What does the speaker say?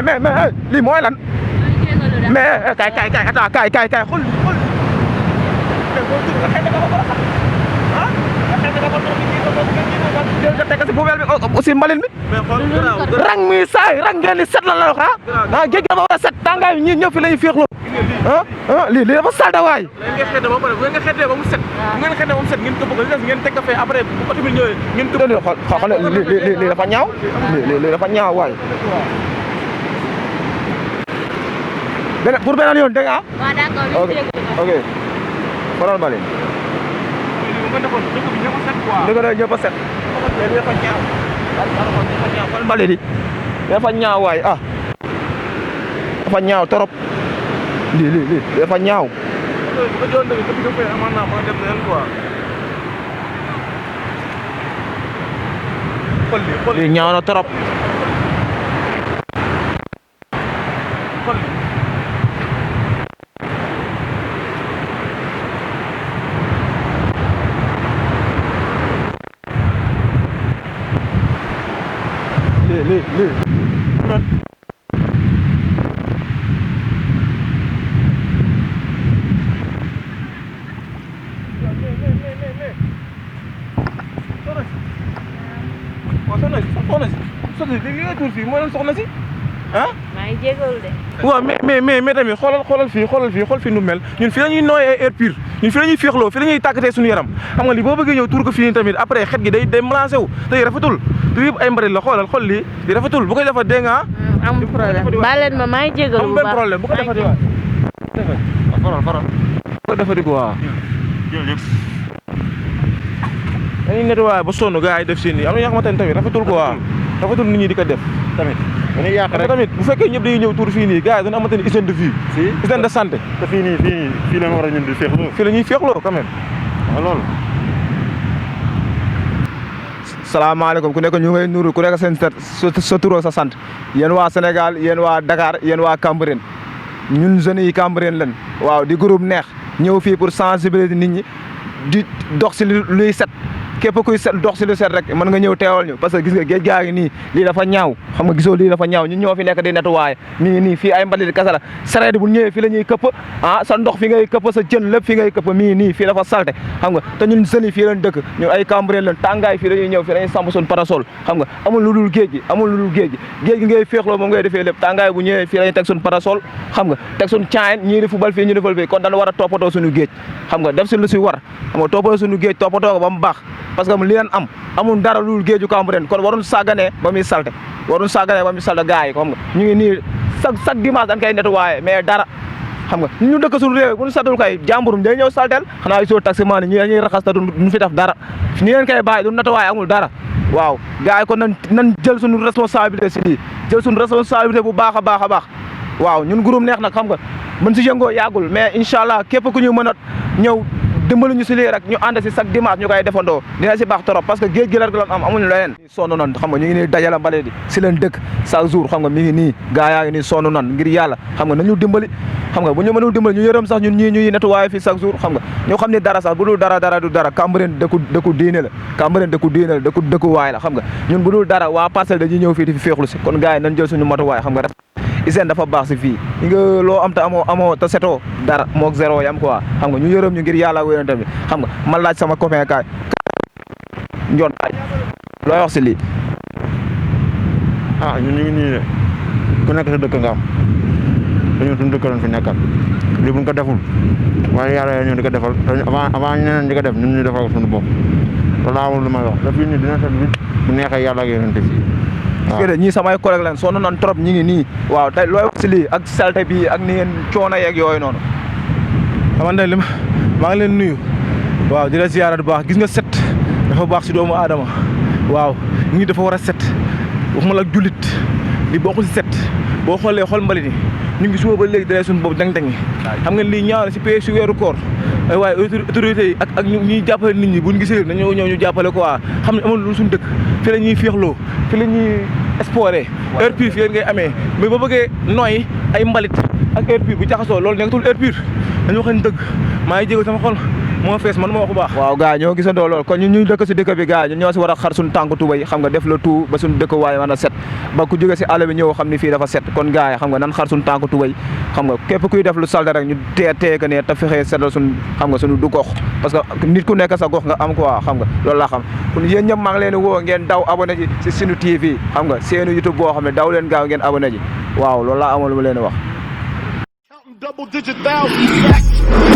mais lii mooy lan mais kay attends xool nga teg si poubelle bi aussi mbalit mi rang mi saay rang ngeen di set la wax ah géej dafa war a set tàngaay bi ñii ñëw fi lañuy féexloo lii dafa salta waay ngeen xeete ba pare bu ngeen xeetee ba mu set ngeen ko bëgg ngeen teg ko fee après bu oto bi ñëwee ngeen ko xool lii dafa ñaaw lii dafa ñaaw waay pour beneen yoon dégg nga waaw d'accord ok xoolal mbalit ñëpp a set dafa ñaaw xool mbalit yi dafa ñaaw waay dafa ñaaw trop lii dafa ñaaw lii ñaaw na trop lii soxna si ah maa ngi jégalu de waaw mais tamit xool fii nu mel ñun fi la ñuy nooyee air pur ñun fi la ñuy féexloo fi la ñuy tàkkatee suñu yaram xam nga lii boo bëggee ñëw tuur ko fii nii tamit après xet gi day mélangé wu te rafetul te yëpp ay mbarit la xool lii di rafetul bu koy defa dégg nga amul problème baal leen ma maa ngi jégalu bu baax amul benn problème bu ko defati waay faral bu ko defati quoi dañuy nettoyé ba sonn gars yi def seen yi am na ñoo xamante ne tamit rafetul quoi rafetul nit ñi di ko def tamit dañuy yàq rek tamit bu fekkee ñëpp dañuy ñëw tuur fii nii gars yi dañu amante ni hygiène de vie hygiène de santé te fii la war a ñun di féexloo fii la ñuy féexloo quand même waaw loolu salaamaaleykum ku nekk ñu ngay nuru ku nekk seen sa tur sa sant yéen waa Sénégal yéen waa Dakar yéen waa Cambérène ñun jeunes yi Cambérène lañ waaw di groupe neex ñëw fii pour sensibiliser nit ñi di dox si luy set képp kuy set dox si lu set rek mën nga ñëw teewal ñu parce que gis nga géej gaa ngi nii lii dafa ñaaw xam nga gisoo lii dafa ñaaw ñun ñoo fi nekk di nettoyer mi ngi nii fii ay mbalit kasa la sareet bu ñëwee fii la ñuy këpp sa ndox fi ngay këpp sa jën lépp fi ngay këpp mi nii fii dafa salte xam nga te ñun jeunes yi fii lañ dëkk ñun ay Cambérène lañ tàngaay fii dañuy ñëw fii dañuy samp suñu parasol xam nga amul lu dul géej gi géej gi ngay féexloo moom ngay defee lépp tàngaay bu ñëwee fii lañuy teg suñu parasol xam nga teg suñu caayin ñii di fubal fii ñu defal fii kon dañu war a toppatoo suñu géej xam nga def si lu si war xam nga toppatoo suñu géej toppatoo ko ba mu baax parce que li leen am amul dara lu dul géeju Cambérène kon waruñ sàgganee ba muy salte gars yi xam nga ñu ngi nii chaque dimanche dañ koy nettoyer mais dara xam nga ñu dëkk suñu réew bu ñu satul kay jàmburum day ñëw saltel xanaa gisoo taximan ñi dañuy raxas ta duñ fi def dara ni leen koy bàyyi du nettoyer amul dara waaw gars yi kon nan jël suñu responsabilité si lii jël suñu responsabilité bu baax a baax waaw ñun groupe neex nag xam nga mën si yëngoo yàggul mais incha allah képp ku ñu mën a ñëw dimbali ñu si lii rek ñu ànd si chaque dimanche ñu koy defandoo dina si baax trop parce que géej gi la am amuñu leneen sonn nan xam nga ñu ngi nii dajala mbale di si leen dëkk chaque jour xam nga mi ngi nii gaa yaa ngi nii sonn nan ngir yàlla xam nga nañu dimbali xam nga bu ñu mënul dimbali ñu yërëm sax ñun ñii ñuy nettoyé fii chaque jour xam nga ñu xam ni dara sax bu dul dara du dara Cambérène dëkku diine la Cambérène dëkku waay la xam nga ñun bu dul dara waa Parcelles dañuy ñëw fii di fi féexlu si kon gars yi nañ jël suñu matuwaay xam nga rek hygiène dafa baax si fii nga loo am te amoo te setoo dara moog zéro yam quoi xam nga ñu yërëm ñu ngir yàlla wéyal tamit xam nga ma laaj sama copain kaay njoon kaay looy wax si lii. ñun ñu ngi nii de ku nekk sa dëkk nga am te ñun suñu dëkk lañ fi nekkal lii buñ ko deful waaye yàlla ñu di ko defal avant ñeneen di ko def ñun ñu defal suñu bopp loolu amul lu may wax te fii nii dina set wit bu neexee yàlla ak yonent bi. parce que ñii samay collègue lañ sonn nañ trop ñi ngi nii waaw tey looy wax si lii ak salte bi ak ni ngeen coono yeeg yooyu noonu. xamante ne maa ngi leen nuyu waaw di la ziyaara bu baax gis nga set dafa baax si doomu aadama waaw ñii dafa war a set waxuma la ak jullit li bokk si set boo xoolee xool mbalit yi ñu ngi suba ba léegi dalee suñu bopp dang-dang xam nga lii ñaaw na si pay si weeru koor waaye autorités yi ak ñuy jàppale nit ñi buñ gisee dañoo ñëw ñu jàppale quoi xam ne amul lu suñu dëkk fi la ñuy féexloo fi la ñuy exporté air pur fi leen ngay amee mais ba bëggee nooy ay mbalit ak air pur bu jaxasoo loolu nekkatul air pur dañu waxee dëgg maa ngi jégal sama xol moo fees man moo ko baax. waaw gars ñoo gisandoo lool kon ñun ñu dëkk si dëkk bi gars ñun ñoo si war a xar suñu tànk tubay xam nga def la tout ba suñu dëkk waaye mën a set ba ku jóge si àll bi ñëw xam ni fii dafa set kon gars yi xam nga nan xar suñu tànk tubay xam nga képp kuy def lu salte rek ñu tee que ne te fexee setal suñu xam nga suñu du gox parce que nit ku nekk sa gox nga am quoi xam nga loolu laa xam kon yéen ñëpp maa ngi leen woo ngeen daw abonné ji si Chinou TV xam nga seenu YouTube boo xam ne daw leen gaaw ngeen abonné ji waaw loolu laa amoon lu ma leen wax Double digit thousands.